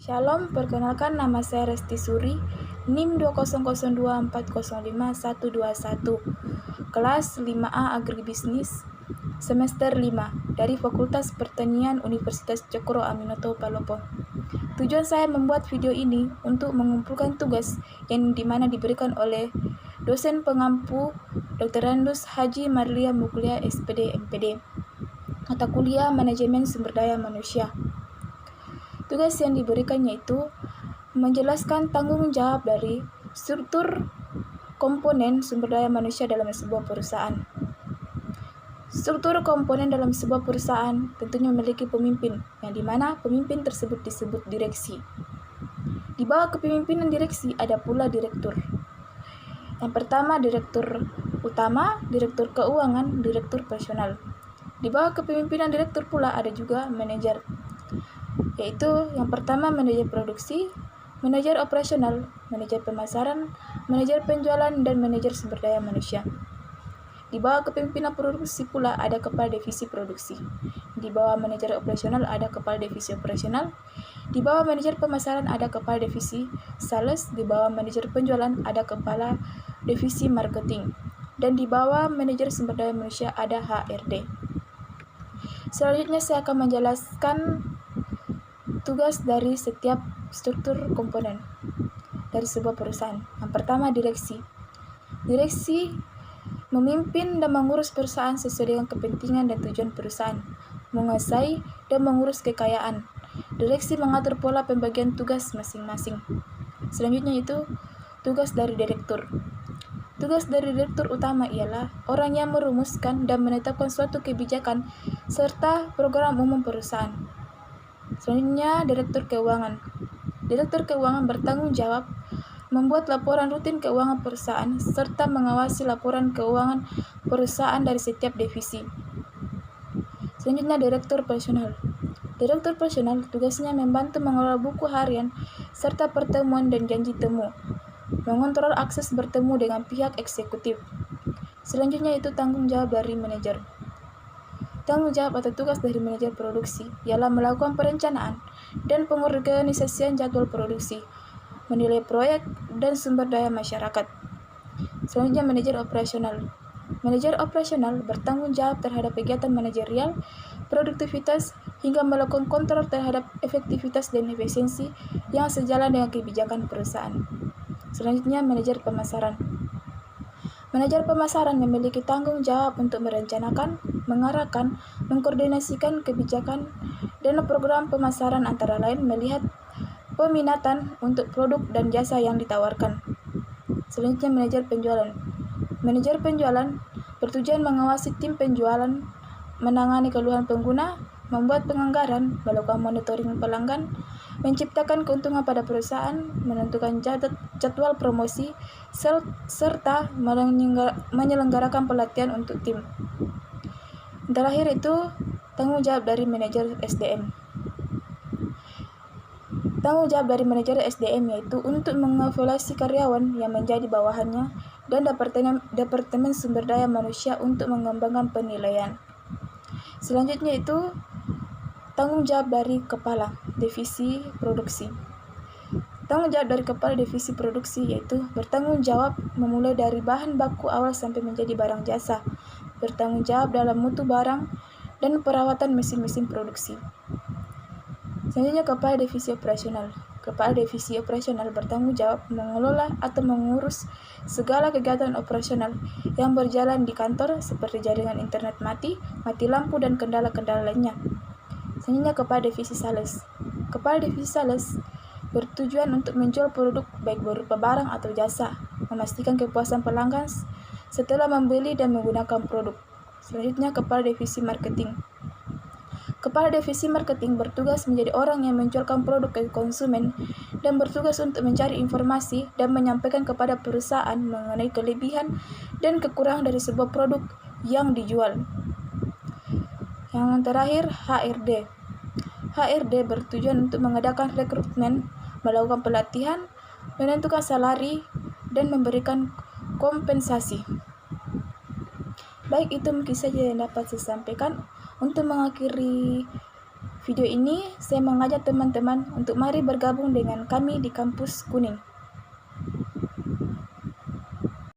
Shalom, perkenalkan nama saya Resti Suri, NIM 20024051121, kelas 5A Agribisnis, semester 5, dari Fakultas Pertanian Universitas Cokro Aminoto Palopo. Tujuan saya membuat video ini untuk mengumpulkan tugas yang dimana diberikan oleh dosen pengampu Dr. Randus Haji Marlia Muklia SPD MPD, mata kuliah Manajemen Sumber Daya Manusia. Tugas yang diberikannya itu menjelaskan tanggung jawab dari struktur komponen sumber daya manusia dalam sebuah perusahaan. Struktur komponen dalam sebuah perusahaan tentunya memiliki pemimpin, yang dimana pemimpin tersebut disebut direksi. Di bawah kepemimpinan direksi ada pula direktur. Yang pertama direktur utama, direktur keuangan, direktur personal. Di bawah kepemimpinan direktur pula ada juga manajer, yaitu yang pertama manajer produksi, manajer operasional, manajer pemasaran, manajer penjualan, dan manajer sumber daya manusia. Di bawah kepemimpinan produksi pula ada kepala divisi produksi. Di bawah manajer operasional ada kepala divisi operasional. Di bawah manajer pemasaran ada kepala divisi sales. Di bawah manajer penjualan ada kepala divisi marketing. Dan di bawah manajer sumber daya manusia ada HRD. Selanjutnya saya akan menjelaskan tugas dari setiap struktur komponen dari sebuah perusahaan. Yang pertama, direksi. Direksi memimpin dan mengurus perusahaan sesuai dengan kepentingan dan tujuan perusahaan, menguasai dan mengurus kekayaan. Direksi mengatur pola pembagian tugas masing-masing. Selanjutnya itu tugas dari direktur. Tugas dari direktur utama ialah orang yang merumuskan dan menetapkan suatu kebijakan serta program umum perusahaan. Selanjutnya, direktur keuangan. Direktur keuangan bertanggung jawab membuat laporan rutin keuangan perusahaan serta mengawasi laporan keuangan perusahaan dari setiap divisi. Selanjutnya, direktur personal. Direktur personal tugasnya membantu mengelola buku harian serta pertemuan dan janji temu, mengontrol akses bertemu dengan pihak eksekutif. Selanjutnya itu tanggung jawab dari manajer. Tanggung jawab atau tugas dari manajer produksi ialah melakukan perencanaan dan pengorganisasian jadwal produksi, menilai proyek dan sumber daya masyarakat. Selanjutnya manajer operasional. Manajer operasional bertanggung jawab terhadap kegiatan manajerial, produktivitas, hingga melakukan kontrol terhadap efektivitas dan efisiensi yang sejalan dengan kebijakan perusahaan. Selanjutnya manajer pemasaran. Manajer pemasaran memiliki tanggung jawab untuk merencanakan, mengarahkan, mengkoordinasikan kebijakan dan program pemasaran, antara lain melihat peminatan untuk produk dan jasa yang ditawarkan. Selanjutnya manajer penjualan. Manajer penjualan bertujuan mengawasi tim penjualan, menangani keluhan pengguna, membuat penganggaran, melakukan monitoring pelanggan, menciptakan keuntungan pada perusahaan, menentukan jadwal promosi, serta menyelenggarakan pelatihan untuk tim. Terakhir itu tanggung jawab dari manajer SDM. Tanggung jawab dari manajer SDM yaitu untuk mengevaluasi karyawan yang menjadi bawahannya dan departemen sumber daya manusia untuk mengembangkan penilaian. Selanjutnya itu tanggung jawab dari kepala divisi produksi. Tanggung jawab dari kepala divisi produksi yaitu bertanggung jawab memulai dari bahan baku awal sampai menjadi barang jasa, bertanggung jawab dalam mutu barang dan perawatan mesin-mesin produksi. Selanjutnya kepala divisi operasional. Kepala divisi operasional bertanggung jawab mengelola atau mengurus segala kegiatan operasional yang berjalan di kantor seperti jaringan internet mati lampu, dan kendala-kendala lainnya. Selanjutnya kepala divisi sales. Kepala divisi sales bertujuan untuk menjual produk baik berupa barang atau jasa, memastikan kepuasan pelanggan setelah membeli dan menggunakan produk. Selanjutnya kepala divisi marketing. Kepala divisi marketing bertugas menjadi orang yang menjualkan produk ke konsumen dan bertugas untuk mencari informasi dan menyampaikan kepada perusahaan mengenai kelebihan dan kekurangan dari sebuah produk yang dijual. Yang terakhir, HRD. HRD bertujuan untuk mengadakan rekrutmen, melakukan pelatihan, menentukan salari, dan memberikan kompensasi. Baik, itu mungkin saja yang dapat saya sampaikan. Untuk mengakhiri Video ini saya mengajak teman-teman untuk mari bergabung dengan kami di Kampus Kuning.